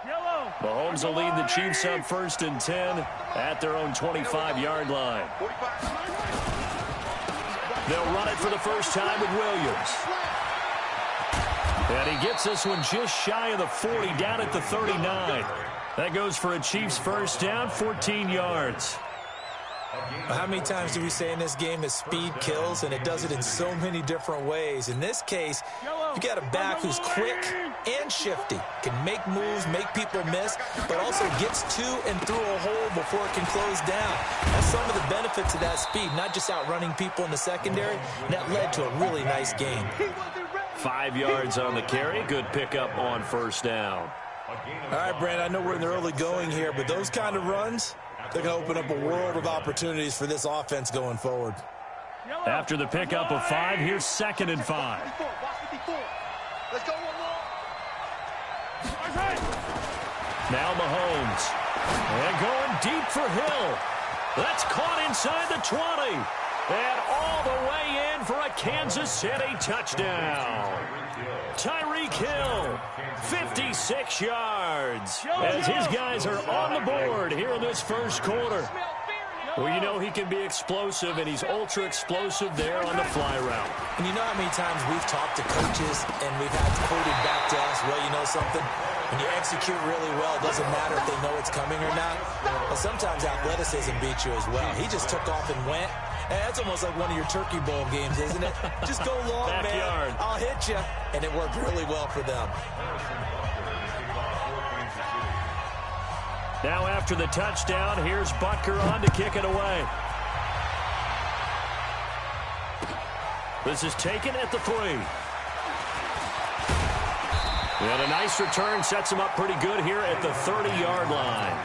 Mahomes will lead the Chiefs up 1st and 10 at their own 25-yard line. They'll run it for the first time with Williams. And he gets this one just shy of the 40, down at the 39. That goes for a Chiefs first down, 14 yards. How many times do we say in this game that speed kills, and it does it in so many different ways? In this case, you got a back who's quick and shifty, can make moves, make people miss, but also gets to and through a hole before it can close down. That's some of the benefits of that speed, not just outrunning people in the secondary, and that led to a really nice game. 5 yards on the carry. Good pickup on first down. All right, Brandon, I know we're in the early going here, but those kind of runs, they're going to open up a world of opportunities for this offense going forward. After the pickup of 5, here's 2nd and 5. Let's go one more. Now Mahomes. And going deep for Hill. That's caught inside the 20. And all the way in for a Kansas City touchdown. Tyreek Hill, 56 yards, as his guys are on the board here in this first quarter. Well, you know he can be explosive, and he's ultra-explosive there on the fly route. And you know how many times we've talked to coaches, and we've had quoted back to us, well, you know something? When you execute really well, it doesn't matter if they know it's coming or not. But sometimes athleticism beats you as well. He just took off and went. Hey, that's almost like one of your Turkey Bowl games, isn't it? Just go long, man. I'll hit you. And it worked really well for them. Now after the touchdown, here's Butker on to kick it away. This is taken at the 3. And a nice return sets him up pretty good here at the 30-yard line.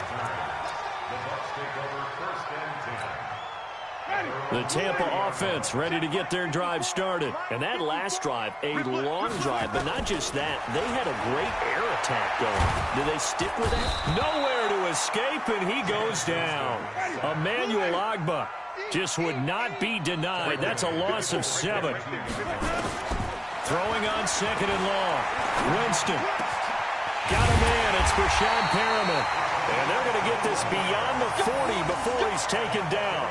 The Tampa offense ready to get their drive started. And that last drive, a long drive, but not just that. They had a great air attack going. Do they stick with that? Nowhere to escape, and he goes down. Emmanuel Ogbah just would not be denied. That's a loss of 7. Throwing on 2nd and long. Winston. Got a man. It's Brashad Perriman. And they're going to get this beyond the 40 before he's taken down.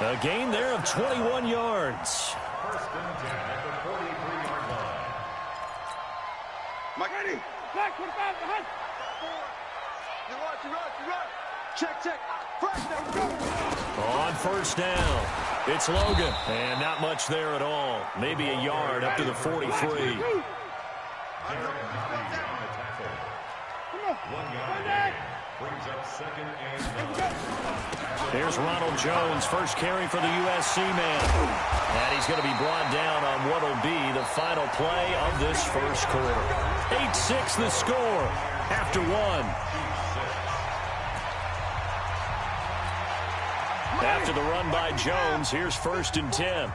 A gain there of 21 yards. First and 10 at the 43-yard line. Mike, ready? Back, 45, behind. You run. Check. First down, go. On first down, it's Logan. And not much there at all. Maybe a yard up to the 43. Come on. 1 yard. Brings up 2nd and 9. There's Ronald Jones, first carry for the USC man. And he's going to be brought down on what will be the final play of this first quarter. 8-6 the score after 1. After the run by Jones, here's 1st and 10.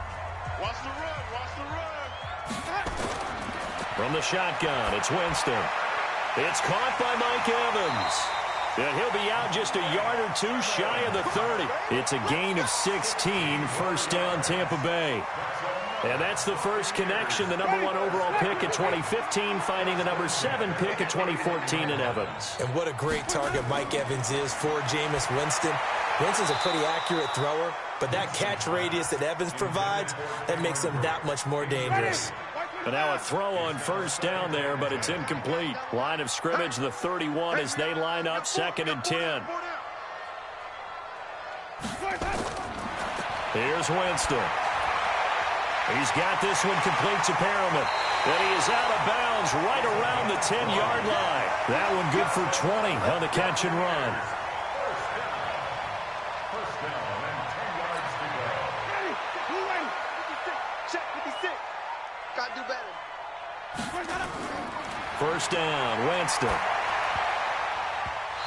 Watch the run. From the shotgun, it's Winston. It's caught by Mike Evans. And he'll be out just a yard or 2 shy of the 30. It's a gain of 16, first down Tampa Bay. And that's the first connection, the number 1 overall pick at 2015, finding the number 7 pick at 2014 in Evans. And what a great target Mike Evans is for Jameis Winston. Winston's a pretty accurate thrower, but that catch radius that Evans provides, that makes him that much more dangerous. And now a throw on first down there, but it's incomplete. Line of scrimmage, the 31 as they line up 2nd and 10. Here's Winston. He's got this one complete to Perriman. And he is out of bounds right around the 10-yard line. That one good for 20 on the catch and run. First down and 10 yards to go. Check 56. Gotta do better. First down, Winston.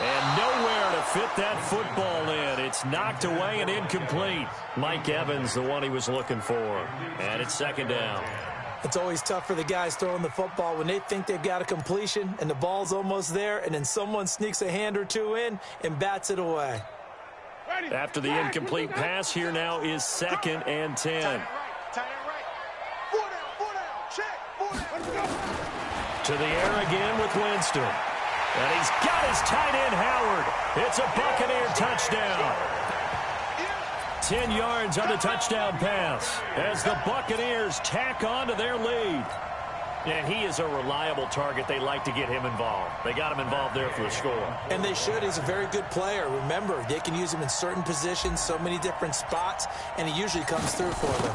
And nowhere to fit that football in. It's knocked away and incomplete. Mike Evans, the one he was looking for. And it's 2nd down. It's always tough for the guys throwing the football when they think they've got a completion and the ball's almost there, and then someone sneaks a hand or 2 in and bats it away. After the incomplete pass, here now is 2nd and 10. To the air again with Winston. And he's got his tight end, Howard. It's a Buccaneer touchdown. 10 yards on the touchdown pass as the Buccaneers tack on to their lead. And he is a reliable target. They like to get him involved. They got him involved there for the score. And they should. He's a very good player. Remember, they can use him in certain positions, so many different spots, and he usually comes through for them.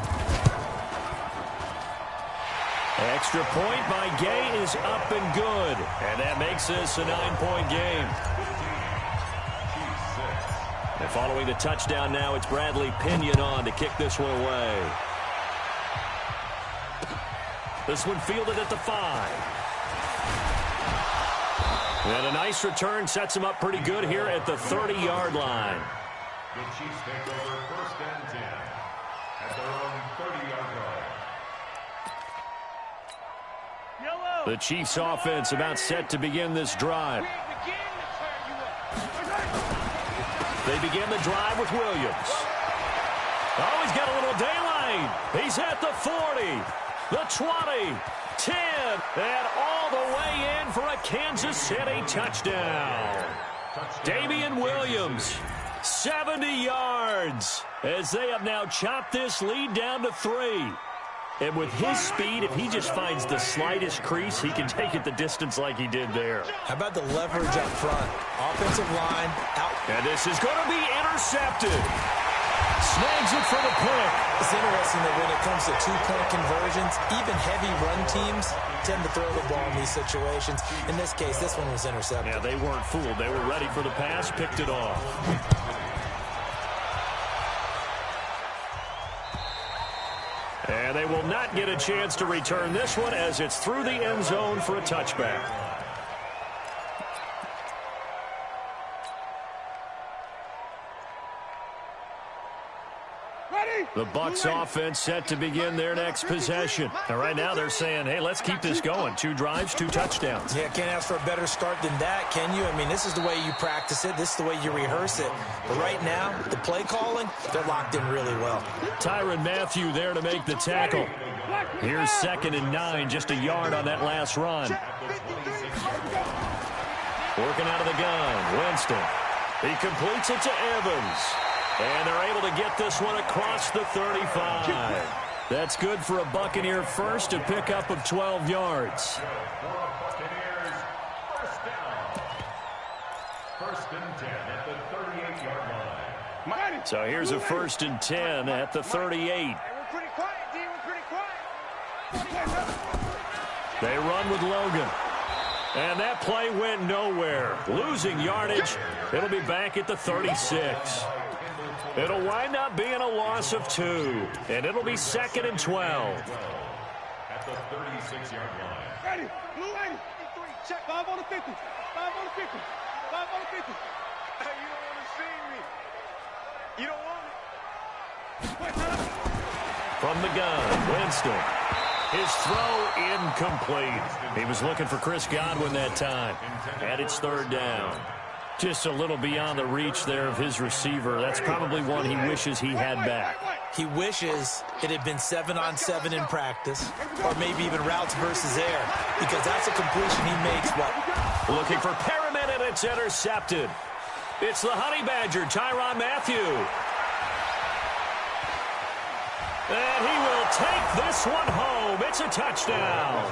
Extra point by Gay is up and good. And that makes this a 9-point game. And following the touchdown now, it's Bradley Pinion on to kick this one away. This one fielded at the 5. And a nice return sets him up pretty good here at the 30-yard line. The Chiefs take over 1st and 10 at their own 30-yard line. The Chiefs offense about set to begin this drive. They begin the drive with Williams. Oh, he's got a little daylight. He's at the 40, the 20, 10, and all the way in for a Kansas City touchdown. Damian Williams, 70 yards, as they have now chopped this lead down to 3. And with his speed, if he just finds the slightest crease, he can take it the distance like he did there. How about the leverage up front? Offensive line out. And this is going to be intercepted. Snags it for the pick. It's interesting that when it comes to two-point conversions, even heavy run teams tend to throw the ball in these situations. In this case, this one was intercepted. Yeah, they weren't fooled. They were ready for the pass, picked it off. And they will not get a chance to return this one as it's through the end zone for a touchback. The Bucs offense set to begin their next possession. And right now they're saying, hey, let's keep this going. 2 drives, 2 touchdowns. Yeah, can't ask for a better start than that, can you? I mean, this is the way you practice it. This is the way you rehearse it. But right now, the play calling, they're locked in really well. Tyrann Mathieu there to make the tackle. Here's 2nd and 9, just a yard on that last run. Working out of the gun, Winston. He completes it to Evans. And they're able to get this one across the 35. That's good for a Buccaneer first, a pickup of 12 yards. First and 10 at the 38-yard line. So here's a 1st and 10 at the 38. We're pretty quiet, D. We're pretty quiet. They run with Logan. And that play went nowhere. Losing yardage. It'll be back at the 36. It'll wind up being a loss of 2. And it'll be 2nd and 12. At the 36-yard line. Ready. Blue 80. 3. Check. 5 on the 50. 5 on the 50. 5 on the 50. Hey, you don't want to see me. You don't want it. From the gun, Winston. His throw incomplete. He was looking for Chris Godwin that time. And it's 3rd down. Just a little beyond the reach there of his receiver. That's probably one he wishes he had back. He wishes it had been 7-on-7 in practice, or maybe even routes versus air, because that's a completion he makes. Looking for Perriman, and it's intercepted. It's the Honey Badger, Tyrann Mathieu. And he will take this one home. It's a touchdown.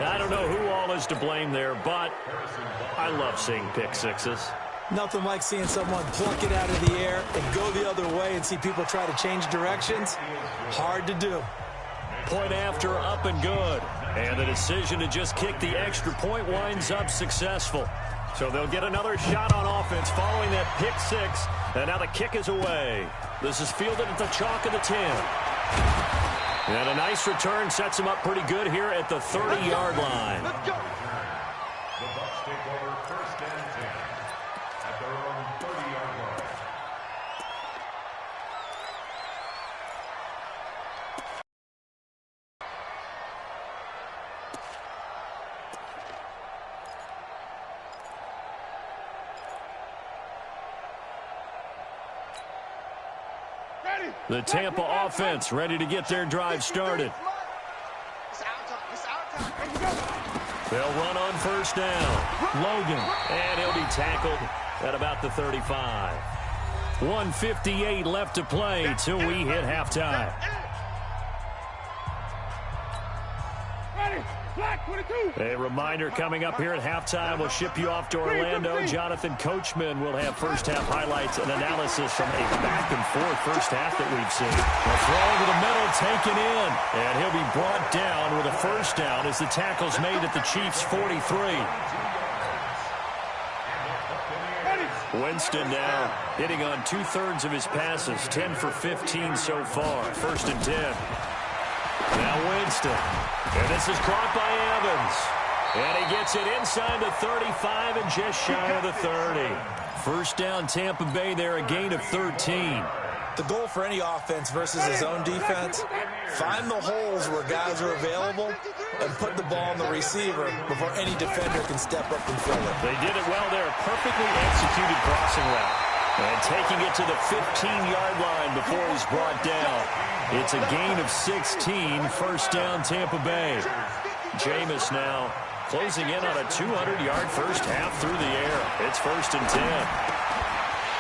I don't know who all is to blame there, but I love seeing pick sixes. Nothing like seeing someone pluck it out of the air and go the other way and see people try to change directions. Hard to do. Point after, up and good. And the decision to just kick the extra point winds up successful. So they'll get another shot on offense following that pick 6. And now the kick is away. This is fielded at the chalk of the 10. And a nice return sets him up pretty good here at the 30-yard line. Let's go. The Bucs take over 1st and 10 at their own 30-yard line. The Tampa offense ready to get their drive started. It's our time. It's our time. Here we go. They'll run on first down. Logan, and he'll be tackled at about the 35. 1:58 left to play till we hit halftime. A reminder coming up here at halftime. We'll ship you off to Orlando. Jonathan Coachman will have first-half highlights and analysis from a back-and-forth first half that we've seen. A throw over the middle taken in, and he'll be brought down with a first down as the tackle's made at the Chiefs' 43. Winston now hitting on 2/3 of his passes, 10 for 15 so far. 1st and 10. Now Winston. And this is caught by Evans. And he gets it inside the 35 and just shy of the 30. First down Tampa Bay there, a gain of 13. The goal for any offense versus his own defense, find the holes where guys are available and put the ball on the receiver before any defender can step up and fill it. They did it well there. Perfectly executed crossing route. And taking it to the 15-yard line before he's brought down. It's a gain of 16. First down Tampa Bay. Jameis now closing in on a 200-yard first half through the air. It's 1st and 10.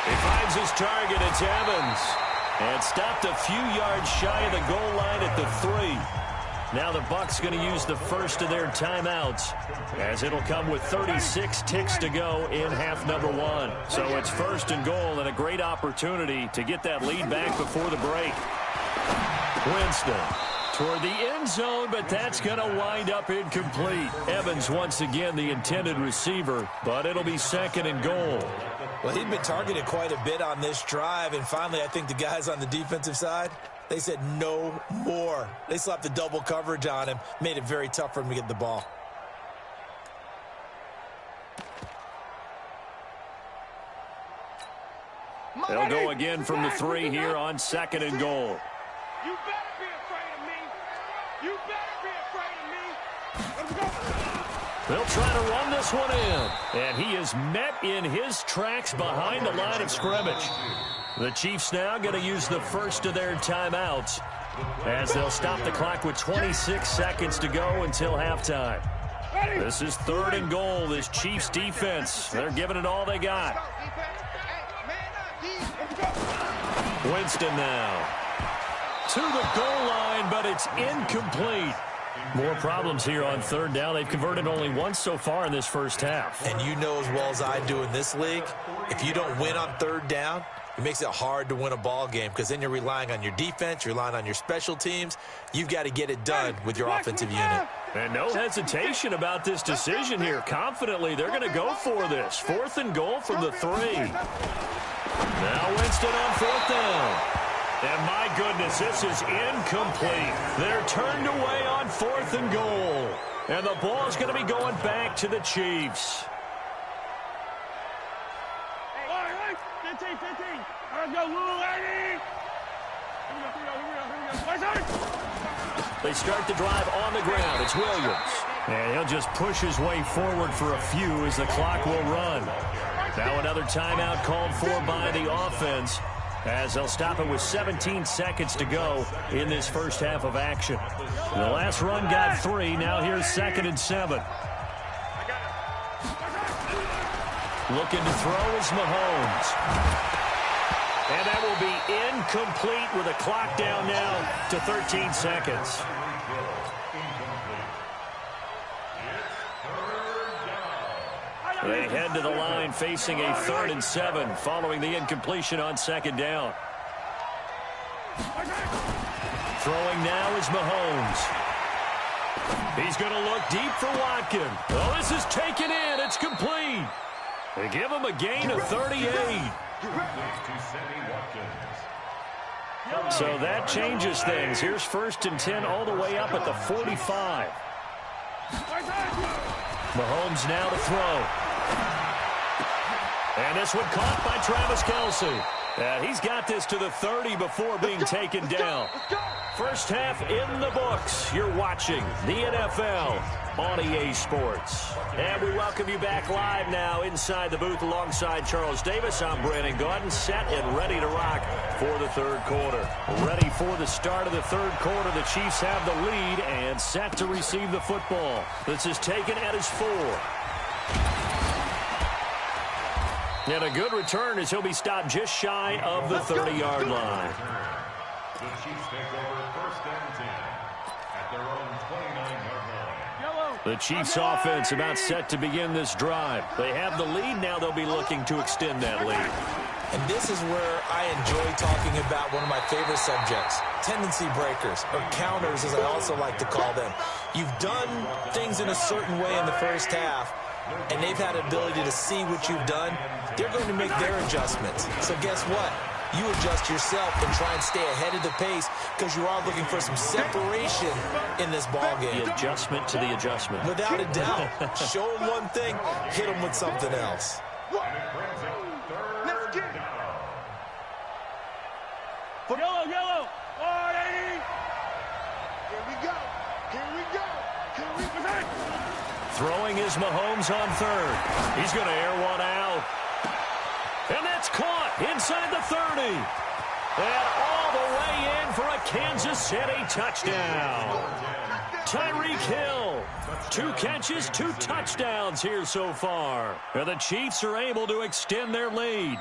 He finds his target. It's Evans. And stopped a few yards shy of the goal line at the 3. Now the Bucs going to use the first of their timeouts, as it'll come with 36 ticks to go in half number 1. So it's 1st and goal, and a great opportunity to get that lead back before the break. Winston toward the end zone, but that's going to wind up incomplete. Evans once again the intended receiver, but it'll be 2nd and goal. Well, he'd been targeted quite a bit on this drive, and finally I think the guys on the defensive side, they said no more. They slapped the double coverage on him, made it very tough for him to get the ball. They'll go again from the 3 here on 2nd and goal. You better be afraid of me. You better be afraid of me. Let's go. They'll try to run this one in. And he is met in his tracks behind the line of scrimmage. The Chiefs now going to use the first of their timeouts, as they'll stop the clock with 26 seconds to go until halftime. This is 3rd and goal. This Chiefs defense, they're giving it all they got. Winston now to the goal line, but it's incomplete. More problems here on 3rd down. They've converted only once so far in this first half. And you know as well as I do in this league, if you don't win on 3rd down, it makes it hard to win a ball game, because then you're relying on your defense, you're relying on your special teams. You've got to get it done with your offensive unit. And no hesitation about this decision here. Confidently, they're going to go for this. 4th and goal from the 3. Now Winston on 4th down. And my goodness, this is incomplete. They're turned away on 4th and goal. And the ball's going to be going back to the Chiefs. 15. Let's go, little lady. Here we go. They start the drive on the ground. It's Williams. And he'll just push his way forward for a few as the clock will run. Now another timeout called for by the offense, as they'll stop it with 17 seconds to go in this first half of action. The last run got 3. Now here's 2nd and 7. Looking to throw is Mahomes. And that will be incomplete with a clock down now to 13 seconds. They head to the line facing a 3rd and 7 following the incompletion on 2nd down. Throwing now is Mahomes. He's going to look deep for Watkins. Oh, this is taken in. It's complete. They give him a gain of 38. So that changes things. Here's 1st and 10 all the way up at the 45. Mahomes now to throw. And this one caught by Travis Kelce. And he's got this to the 30 before being taken down. First half in the books. You're watching the NFL on EA Sports. And we welcome you back live now inside the booth alongside Charles Davis. I'm Brandon Gaudin, set and ready to rock for the third quarter. Ready for the start of the third quarter. The Chiefs have the lead and set to receive the football. This is taken at his 4. And a good return as he'll be stopped just shy of the 30-yard line. The Chiefs take over first and 10 at their own 29-yard line. The Chiefs offense about set to begin this drive. They have the lead. Now they'll be looking to extend that lead. And this is where I enjoy talking about one of my favorite subjects, tendency breakers, or counters as I also like to call them. You've done things in a certain way in the first half, and they've had the ability to see what you've done. They're going to make their adjustments. So guess what? You adjust yourself and try and stay ahead of the pace because you are looking for some separation in this ballgame. The adjustment to the adjustment. Without a doubt. Show them one thing, hit them with something else. Let's get it. Yellow. 180. Here we go. Throwing is Mahomes on third. He's going to air one out. And that's caught inside the 30. And all the way in for a Kansas City touchdown. Tyreek Hill. 2 catches, 2 touchdowns here so far. And the Chiefs are able to extend their lead.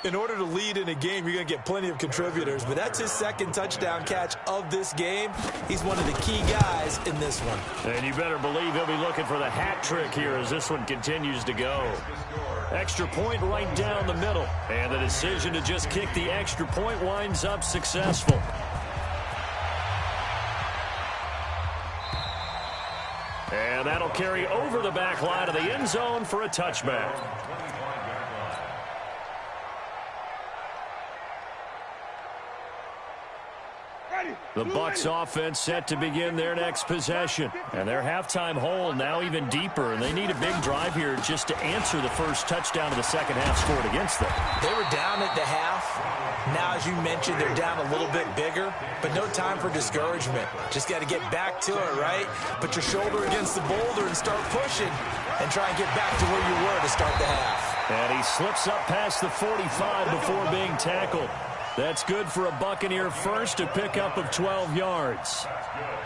In order to lead in a game, you're going to get plenty of contributors, but that's his second touchdown catch of this game. He's one of the key guys in this one. And you better believe he'll be looking for the hat trick here as this one continues to go. Extra point right down the middle. And the decision to just kick the extra point winds up successful. And that'll carry over the back line of the end zone for a touchback. The Bucs offense set to begin their next possession. And their halftime hole now even deeper. And they need a big drive here just to answer the first touchdown of the second half scored against them. They were down at the half. Now, as you mentioned, they're down a little bit bigger. But no time for discouragement. Just got to get back to it, right? Put your shoulder against the boulder and start pushing. And try and get back to where you were to start the half. And he slips up past the 45 before being tackled. That's good for a Buccaneer first, a pickup of 12 yards.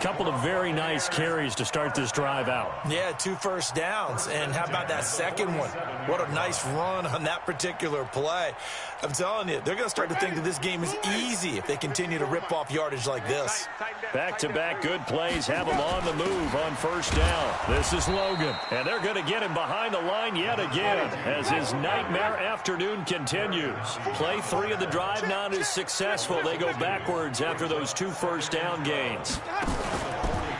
Couple of very nice carries to start this drive out. Yeah, 2 first downs. And how about that second one? What a nice run on that particular play. I'm telling you, they're going to start to think that this game is easy if they continue to rip off yardage like this. Back-to-back good plays have him on the move on first down. This is Logan, and they're going to get him behind the line yet again as his nightmare afternoon continues. Play 3 of the drive not as successful. They go backwards after those 2 first down gains.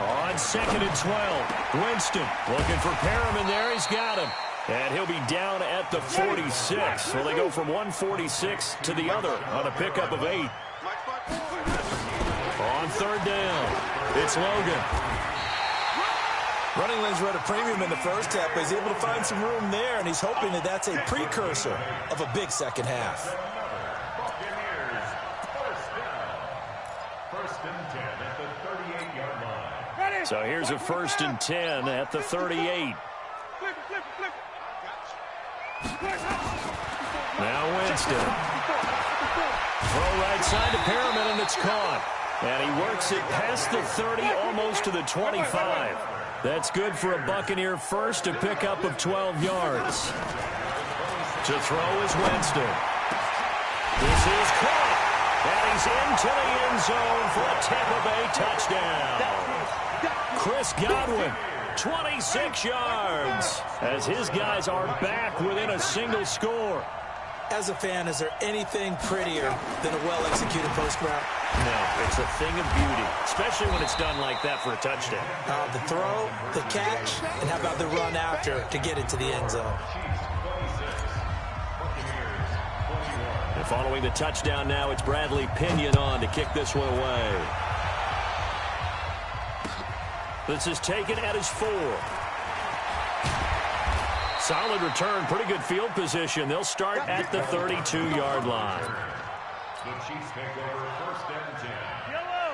On 2nd and 12, Winston looking for Perriman there. He's got him. And he'll be down at the 46. So they go from 146 to the other on a pickup of 8. On 3rd down, it's Logan. Running lanes were at a premium in the first half, but he's able to find some room there, and he's hoping that that's a precursor of a big second half. So here's a 1st and 10 at the 38. Now Winston. Throw right side to Perriman, and it's caught. And he works it past the 30, almost to the 25. That's good for a Buccaneer first, a pickup of 12 yards. To throw is Winston. This is caught. And he's into the end zone for a Tampa Bay touchdown. Chris Godwin, 26 yards, as his guys are back within a single score. As a fan, is there anything prettier than a well-executed post route? No, it's a thing of beauty, especially when it's done like that for a touchdown. The throw, the catch, and how about the run after to get into the end zone? And following the touchdown now, it's Bradley Pinion on to kick this one away. This is taken at his 4. Solid return, pretty good field position. They'll start at the 32-yard line. The Chiefs take over 1st and 10.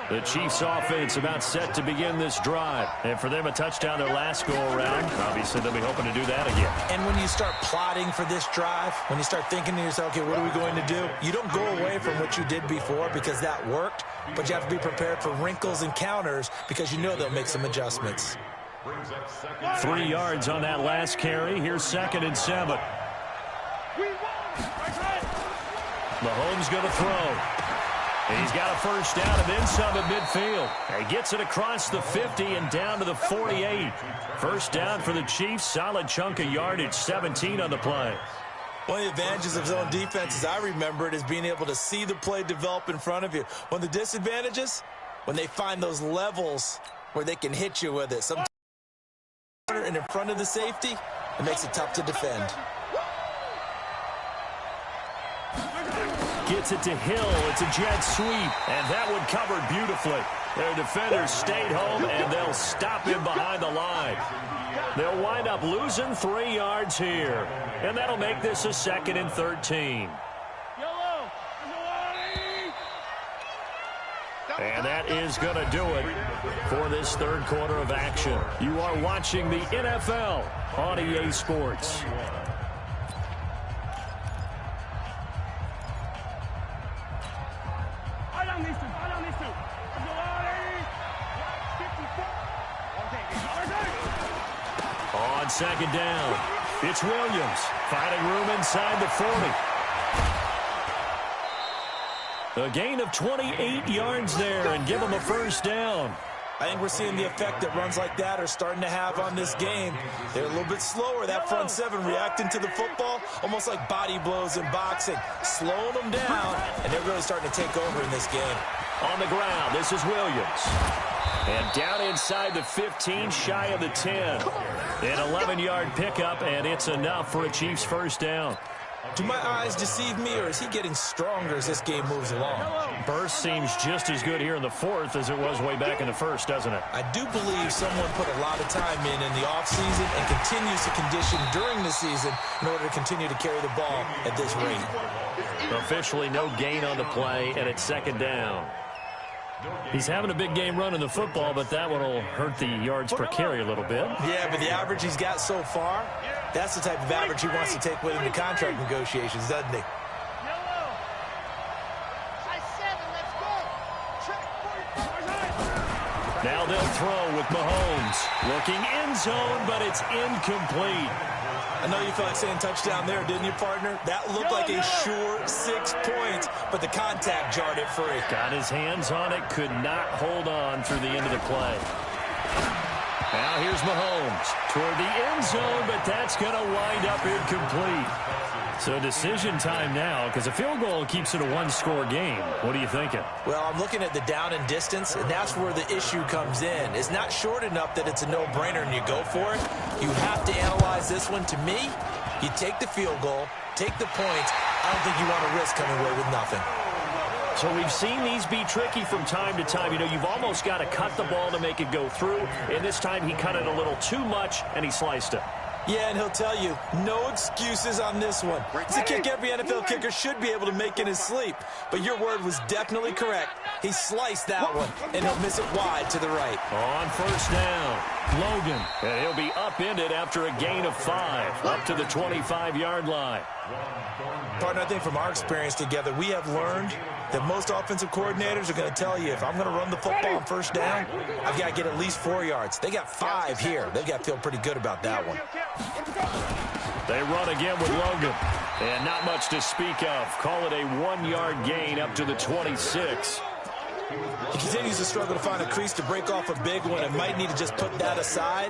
The Chiefs offense about set to begin this drive. And for them, a touchdown their last go-around. Obviously, they'll be hoping to do that again. And when you start plotting for this drive, when you start thinking to yourself, okay, what are we going to do? You don't go away from what you did before because that worked, but you have to be prepared for wrinkles and counters because you know they'll make some adjustments. 3 yards on that last carry. Here's 2nd and 7. Mahomes going to throw. He's got a first down and then some at midfield. He gets it across the 50 and down to the 48. First down for the Chiefs. Solid chunk of yardage, 17 on the play. One of the advantages of zone defense, as I remember it, is being able to see the play develop in front of you. One of the disadvantages, when they find those levels where they can hit you with it. Sometimes and in front of the safety, it makes it tough to defend. Gets it to Hill. It's a jet sweep, and that one covered beautifully. Their defenders stayed home, and they'll stop him behind the line. They'll wind up losing 3 yards here, and that'll make this a 2nd and 13. And that is going to do it for this third quarter of action. You are watching the NFL on EA Sports. On 2nd down, it's Williams finding room inside the 40. A gain of 28 yards there and give him a first down. I think we're seeing the effect that runs like that are starting to have on this game. They're a little bit slower, that front 7, reacting to the football, almost like body blows in boxing, slowing them down, and they're really starting to take over in this game. On the ground, this is Williams. And down inside the 15, shy of the 10. An 11-yard pickup, and it's enough for a Chiefs first down. Do my eyes deceive me, or is he getting stronger as this game moves along? Burst seems just as good here in the 4th as it was way back in the 1st, doesn't it? I do believe someone put a lot of time in the offseason and continues to condition during the season in order to continue to carry the ball at this rate. Officially no gain on the play, and it's 2nd down. He's having a big game running the football, but that one will hurt the yards per carry a little bit. Yeah, but the average he's got so far, that's the type of average he wants to take with him to contract negotiations, doesn't he? Now they'll throw with Mahomes. Looking end zone, but it's incomplete. I know you felt like saying touchdown there, didn't you, partner? That looked like a sure 6 points, but the contact jarred it free. Got his hands on it, could not hold on through the end of the play. Now here's Mahomes toward the end zone, but that's going to wind up incomplete. So decision time now, because a field goal keeps it a one-score game. What are you thinking? Well, I'm looking at the down and distance, and that's where the issue comes in. It's not short enough that it's a no-brainer and you go for it. You have to analyze this one. To me, you take the field goal, take the points. I don't think you want to risk coming away with nothing. So we've seen these be tricky from time to time. You know, you've almost got to cut the ball to make it go through. And this time he cut it a little too much, and he sliced it. Yeah, and he'll tell you, no excuses on this one. It's a kick every NFL kicker should be able to make in his sleep. But your word was definitely correct. He sliced that one, and he'll miss it wide to the right. On first down, Logan. And he'll be upended after a gain of 5, up to the 25-yard line. Partner, I think from our experience together, we have learned that most offensive coordinators are going to tell you, if I'm going to run the football on first down, I've got to get at least 4 yards. They got 5 here. They've got to feel pretty good about that one. They run again with Logan. And not much to speak of. Call it a 1-yard gain up to the 26. He continues to struggle to find a crease to break off a big one and might need to just put that aside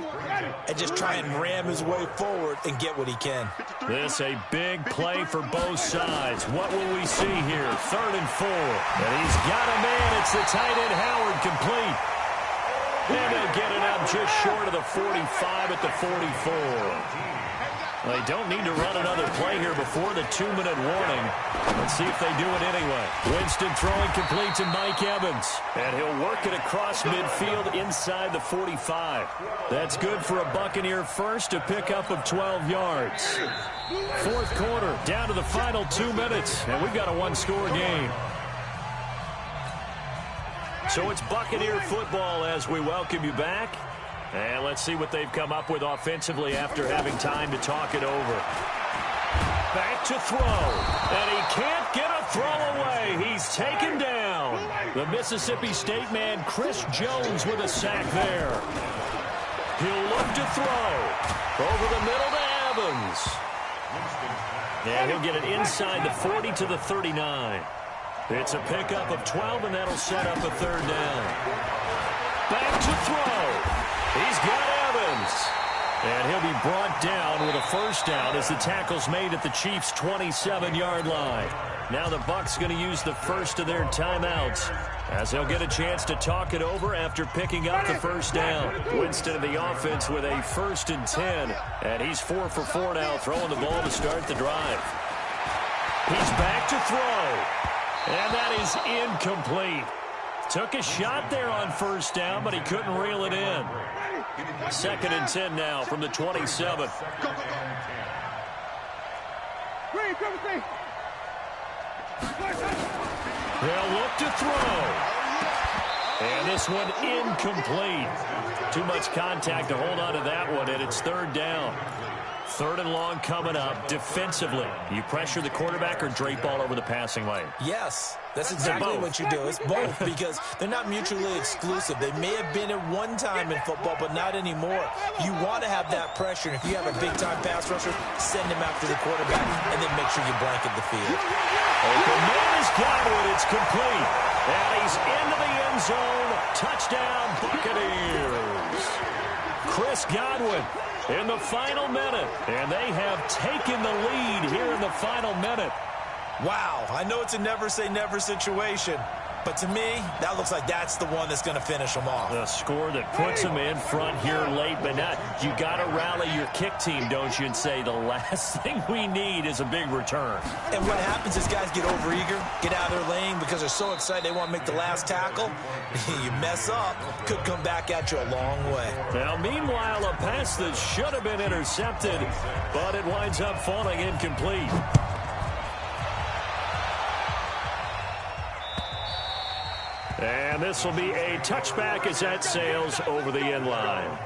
and just try and ram his way forward and get what he can. This a big play for both sides. What will we see here? 3rd and 4. And he's got a man. It's the tight end Howard, complete. And they'll get it up just short of the 45 at the 44. Well, they don't need to run another play here before the 2-minute warning. Let's see if they do it anyway. Winston throwing complete to Mike Evans. And he'll work it across midfield inside the 45. That's good for a Buccaneer first, a pickup of 12 yards. 4th quarter, down to the final 2 minutes, and we've got a 1-score game. So it's Buccaneer football as we welcome you back. And let's see what they've come up with offensively after having time to talk it over. Back to throw. And he can't get a throw away. He's taken down. The Mississippi State man, Chris Jones, with a sack there. He'll look to throw. Over the middle to Evans. And he'll get it inside the 40 to the 39. It's a pickup of 12, and that'll set up a third down. Back to throw. He's got Evans. And he'll be brought down with a first down as the tackle's made at the Chiefs' 27-yard line. Now the Bucs going to use the first of their timeouts as they'll get a chance to talk it over after picking up the first down. Winston of the offense with a 1st and 10. And he's 4 for 4 now, throwing the ball to start the drive. He's back to throw. And that is incomplete. Took a shot there on first down, but he couldn't reel it in. 2nd and 10 now from the 27. They'll look to throw. And this one incomplete. Too much contact to hold on to that one, and it's 3rd down. 3rd and long coming up. Defensively, you pressure the quarterback or drape all over the passing lane? Yes, that's exactly what you do. It's both because they're not mutually exclusive. They may have been at one time in football, but not anymore. You want to have that pressure. And if you have a big-time pass rusher, send him after the quarterback and then make sure you blanket the field. Open man is Godwin. It's complete. And he's into the end zone. Touchdown, Buccaneers. Chris Godwin in the final minute. And they have taken the lead here in the final minute. Wow, I know it's a never-say-never situation, but to me, that looks like that's the one that's going to finish them off. The score that puts them in front here late, but not. You got to rally your kick team, don't you, and say the last thing we need is a big return. And what happens is guys get overeager, get out of their lane because they're so excited they want to make the last tackle. You mess up, could come back at you a long way. Now, meanwhile, a pass that should have been intercepted, but it winds up falling incomplete. And this will be a touchback as that sails over the end line.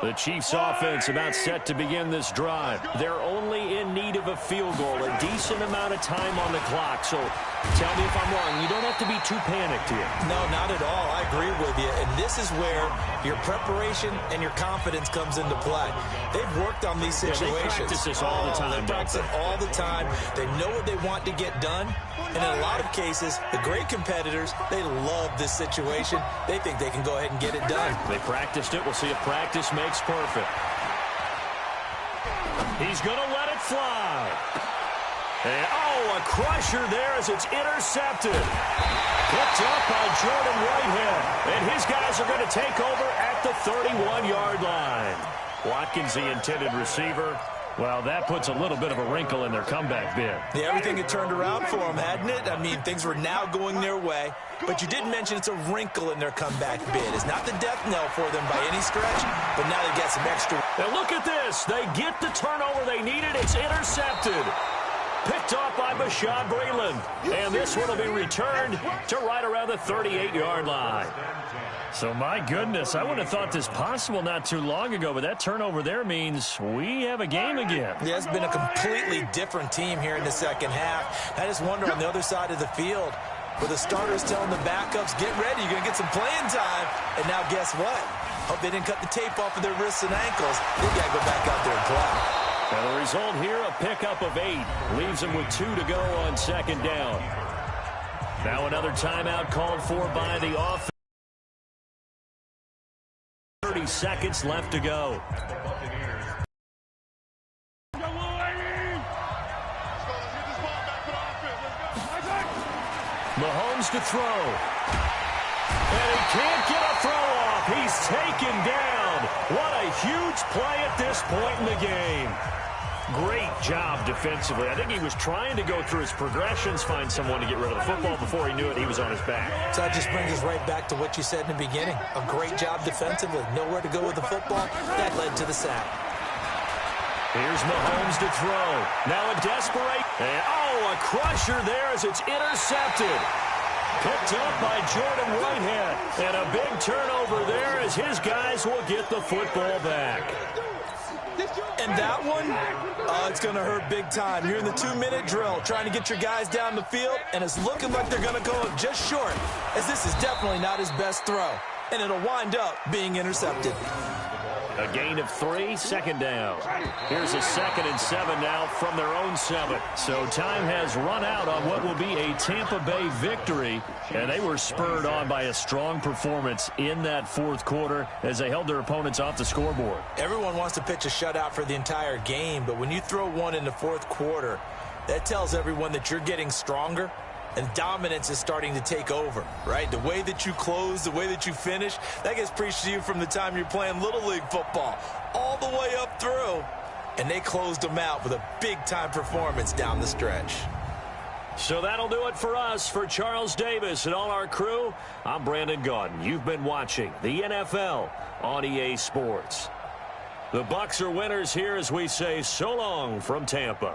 The Chiefs offense about set to begin this drive. They're only in need of a field goal, a decent amount of time on the clock. So tell me if I'm wrong. You don't have to be too panicked here. No, not at all. I agree with you. And this is where your preparation and your confidence comes into play. They've worked on these situations. They practice this all the time. They practice it all the time. They know what they want to get done. And in a lot of cases, the great competitors, they love this situation. They think they can go ahead and get it done. They practiced it. We'll see if practice makes perfect. He's going to let it fly. And, oh, a crusher there as it's intercepted. Picked up by Jordan Whitehead. And his guys are going to take over at the 31-yard line. Watkins, the intended receiver. Well, that puts a little bit of a wrinkle in their comeback bid. Yeah, everything had turned around for them, hadn't it? I mean, things were now going their way. But you did mention it's a wrinkle in their comeback bid. It's not the death knell for them by any stretch, but now they get some extra. Now look at this. They get the turnover they needed. It's intercepted. Picked off by Bashaud Breeland. And this one will be returned to right around the 38-yard line. So, my goodness, I would have thought this possible not too long ago, but that turnover there means we have a game again. Yeah, it's been a completely different team here in the second half. I just wonder on the other side of the field, where the starters telling the backups, get ready, you're going to get some playing time. And now guess what? Hope they didn't cut the tape off of their wrists and ankles. They got to go back out there and play. And the result here, a pickup of 8. Leaves them with 2 to go on second down. Now another timeout called for by the offense. 30 seconds left to go. Mahomes to throw. And he can't get a throw off. He's taken down. What a huge play at this point in the game. Great job defensively. I think he was trying to go through his progressions, find someone to get rid of the football. Before he knew it, he was on his back. So that just brings us right back to what you said in the beginning. A great job defensively. Nowhere to go with the football. That led to the sack. Here's Mahomes to throw. Now a desperate. And, a crusher there as it's intercepted. Picked up by Jordan Whitehead. And a big turnover there as his guys will get the football back. And that one, it's going to hurt big time. You're in the 2-minute drill trying to get your guys down the field, and it's looking like they're going to go just short, as this is definitely not his best throw. And it'll wind up being intercepted. A gain of 3, second down. Here's a 2nd and 7 now from their own 7. So time has run out on what will be a Tampa Bay victory. And they were spurred on by a strong performance in that fourth quarter as they held their opponents off the scoreboard. Everyone wants to pitch a shutout for the entire game, but when you throw one in the fourth quarter, that tells everyone that you're getting stronger. And dominance is starting to take over, right? The way that you close, the way that you finish, that gets preached to you from the time you're playing Little League football all the way up through. And they closed them out with a big-time performance down the stretch. So that'll do it for us. For Charles Davis and all our crew, I'm Brandon Gaudin. You've been watching the NFL on EA Sports. The Bucs are winners here as we say so long from Tampa.